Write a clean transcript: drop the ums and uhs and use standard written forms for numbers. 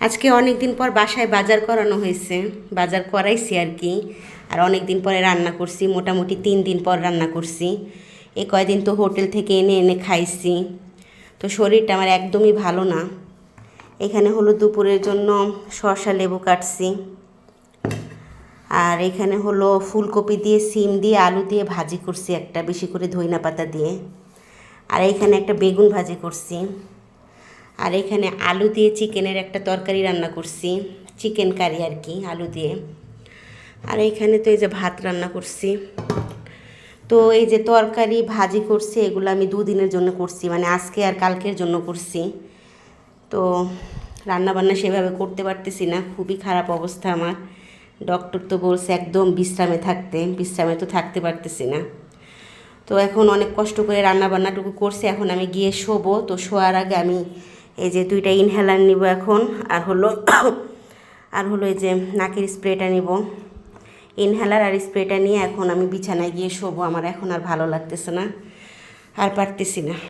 আজকে অনেক দিন পর বাসায় বাজার করানো হয়েছে, বাজার করাইছি আর কি। আর অনেক দিন পরে রান্না করছি, মোটামুটি 3 দিন পর রান্না করছি। এই কয়দিন তো হোটেল থেকে এনে এনে খাইছি, তো শরীরটা আমার একদমই ভালো না। এখানে হলো দুপুরের জন্য শসা লেবু কাটছি, আর এখানে হলো ফুলকপি দিয়ে সিম দিয়ে আলু দিয়ে ভাজি করছি একটা, বেশি করে ধইনা পাতা দিয়ে। আর এইখানে একটা বেগুন ভাজি করছি। আর এখানে আলু দিয়ে চিকেনের একটা তরকারি রান্না করছি, চিকেন কারি আর কি, আলু দিয়ে। আর এইখানে তো এই যে ভাত রান্না করছি। তো এই যে তরকারি ভাজি করছি, এগুলো আমি 2 দিনের জন্য করছি, মানে আজকে আর কালকের জন্য করছি। তো রান্নাবান্না সেভাবে করতে পারতেছি না, খুবই খারাপ অবস্থা আমার। ডক্টর তো বলছে একদম বিশ্রামে থাকতে, বিশ্রামে তো থাকতে পারতেছি না। তো এখন অনেক কষ্ট করে রান্নাবান্নাটুকু করছি, এখন আমি গিয়ে শোবো। তো শোয়ার আগে আমি এই যে 2টা ইনহেলার নিব এখন, আর হলো এই যে নাকের স্প্রেটা নিব। ইনহেলার আর স্প্রেটা নিয়ে এখন আমি বিছানায় গিয়ে শোবো। আমার এখন আর ভালো লাগতেছে না, আর পারতেছি না।